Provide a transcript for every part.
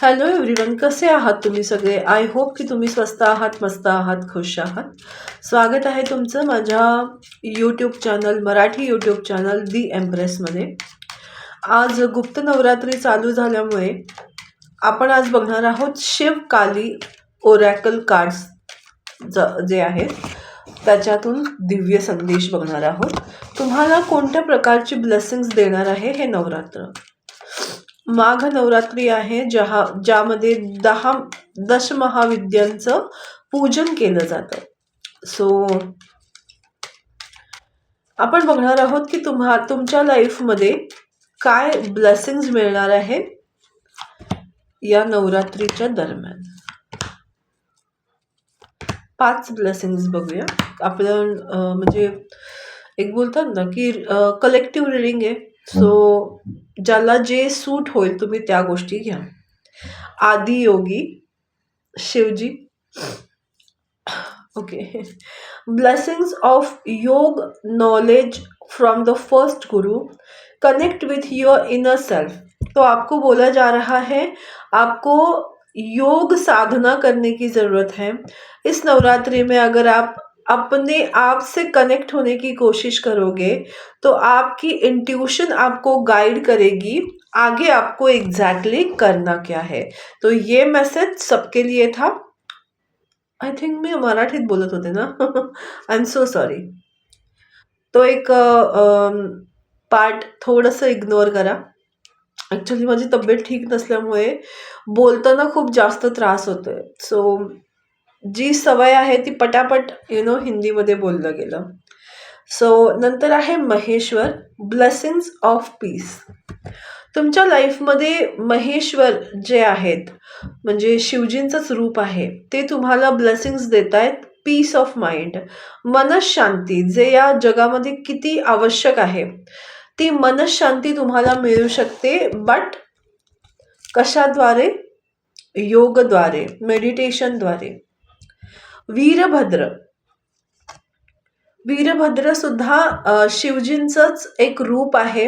Hello everyone, कसे आहात तुम्ही सगळे? आय होप की तुम्ही स्वस्त आहात, मस्त आहात, खुश आहात. स्वागत आहे तुमचं माझ्या YouTube channel, Marathi YouTube channel the एम्प्रेसमध्ये. आज गुप्त नवरात्री चालू झाल्यामुळे आपण आज बघणार आहोत शिवकाली ओरॅकल कार्ड्स जे आहेत त्याच्यातून दिव्य संदेश बघणार आहोत. तुम्हाला कोणत्या प्रकारची ब्लेसिंग्स देणार आहे हे नवरात्र. माघ नवरात्री आहे ज्यामध्ये 10 दशमहाविद्यांचं पूजन केलं जातं. सो आपण बघणार आहोत की तुमच्या लाईफमध्ये काय ब्लेसिंग्स मिळणार आहे या नवरात्रीच्या दरम्यान. 5 ब्लेसिंग्स बघूया आपण. म्हणजे एक बोलतात ना की कलेक्टिव्ह रिडिंग आहे. सो ज्याला जे सूट होईल तुम्ही त्या गोष्टी घ्या. Adiyogi Shivji. Okay. Blessings of योग knowledge from the first Guru. Connect with your inner self. तो आपको बोला जा रहा है, आपको योग साधना करने की ज़रूरत है. इस नवरात्रि में अगर आप अपने आप से कनेक्ट होने की कोशिश करोगे तो आपकी इंट्यूशन आपको गाइड करेगी आगे आपको एग्जैक्टली करना क्या है. तो ये मैसेज सबके लिए था. आय थिंक मी मराठीत बोलत होते ना. I am so sorry. तो एक पार्ट थोडंसं इग्नोर करा. ॲक्च्युली माझी तब्येत ठीक नसल्यामुळे बोलताना खूप जास्त त्रास होतोय. सो जी सवय आहे ती पटापट हिंदीमध्ये बोललं गेलं. सो नंतर आहे महेश्वर. Blessings of peace. तुमच्या लाईफमध्ये महेश्वर जे आहेत म्हणजे शिवजींचंच रूप आहे, ते तुम्हाला ब्लेसिंग्स देत आहेत. पीस ऑफ माइंड, मनशांती, जे या जगामध्ये किती आवश्यक आहे ती मनशांती तुम्हाला मिळू शकते. बट कशाद्वारे? योगद्वारे, मेडिटेशनद्वारे. वीरभद्र. वीरभद्र सुद्धा शिवजींचंच एक रूप आहे.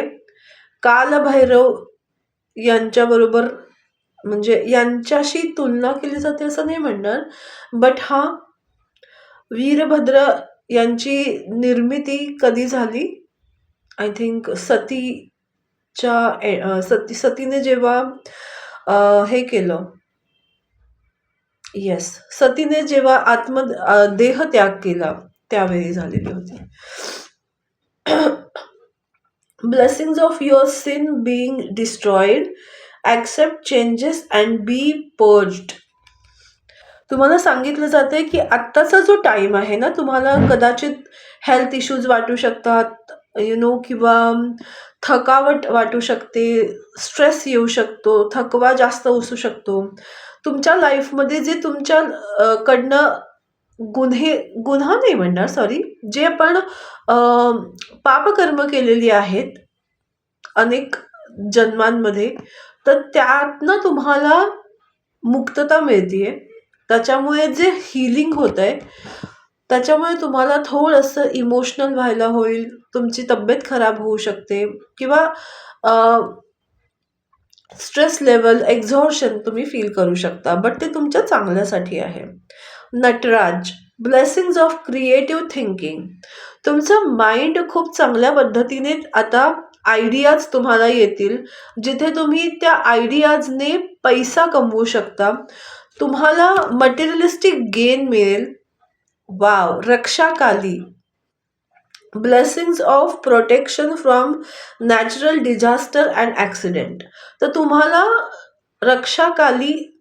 कालभैरव यांच्याबरोबर म्हणजे यांच्याशी तुलना केली जाते असं नाही म्हणणार, बट वीरभद्र यांची निर्मिती कधी झाली? आय थिंक सतीने जेव्हा हे केलं, येस, सतीने जेव्हा देहत्याग केला त्यावेळी झालेली होती. Blessings of your sin being destroyed. Accept changes and be purged. तुम्हाला सांगितलं जाते की आत्ताचा जो टाइम आहे ना, तुम्हाला कदाचित हेल्थ इश्यूज वाटू शकतात, किंवा थकावट वाटू शकते, स्ट्रेस येऊ शकतो, थकवा जास्त असू शकतो. तुमच्या लाईफमध्ये जे तुमच्या कडनं गुन्हा नाही म्हणणार, सॉरी, जे आपण पापकर्म केलेली आहेत अनेक जन्मांमध्ये, तर त्यातनं तुम्हाला मुक्तता मिळतीये. त्याच्यामुळे जे हिलिंग होत आहे त्याच्यामुळे तुम्हाला थोडंसं इमोशनल व्हायला होईल. तुमची तब्येत खराब होऊ शकते किंवा स्ट्रेस लेवल, एक्झॉर्शन तुम्ही फील करू शकता, बट ते तुमच्या चांगल्यासाठी आहे. Nataraj. Blessings of creative thinking. तुमचं माइंड खूप चांगल्या पद्धतीने आता आयडियाज तुम्हाला येतील, जिथे तुम्ही त्या आयडियाजने पैसा कमवू शकता. तुम्हाला मटेरियलिस्टिक गेन मिळेल. Wow. Rakshakali. Blessings of protection from natural disaster and accident. तर तुम्हाला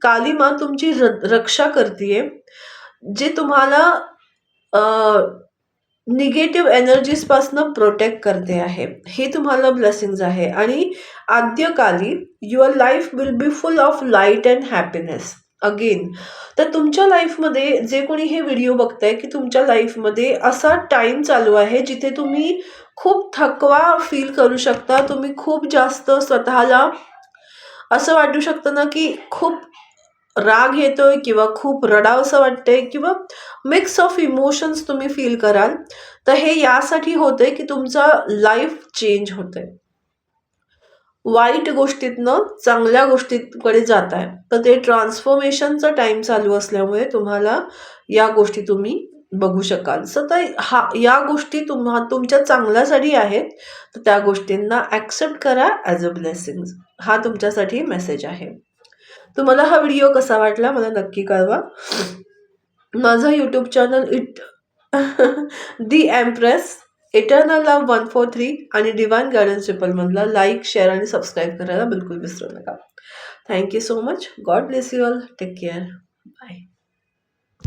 कालीमा तुमची रक्षा करतीये, जे तुम्हाला निगेटिव्ह एनर्जीजपासून प्रोटेक्ट करते आहे. हे तुम्हाला ब्लेसिंग्स आहे. आणि Adyakali your life will be full of light and happiness again. तर तुमच्या लाईफमध्ये जे कोणी हे व्हिडिओ बघताय की तुमच्या लाईफमध्ये असा टाइम चालू आहे जिथे तुम्ही खूप थकवा फील करू शकता. तुम्ही खूप जास्त स्वतःला असं वाटू शकतं ना की खूप राग येतोय किंवा खूप रडावंसं वाटतंय किंवा मिक्स ऑफ इमोशन्स तुम्ही फील कराल. तर हे यासाठी होतंय की तुमचा लाईफ चेंज होतंय. वाईट गोष्टीतनं चांगल्या गोष्टीकडे जात आहे. तर ते ट्रान्सफॉर्मेशनचा टाईम चालू असल्यामुळे तुम्हाला या गोष्टी तुम्ही बघू शकाल. तर या गोष्टी तुमच्या चांगल्यासाठी आहेत. तर त्या गोष्टींना ॲक्सेप्ट करा ॲज अ ब्लेसिंग्स. हा तुमच्यासाठी मेसेज आहे. तुम्हाला हा व्हिडिओ कसा वाटला मला नक्की कळवा. माझं YouTube channel the empress, eternal love 143 आणि डिवाइन गायडन्स मधला लाईक, शेअर आणि सबस्क्राईब करायला बिलकुल विसरू नका. Thank you so much. God bless you all. Take care. Bye.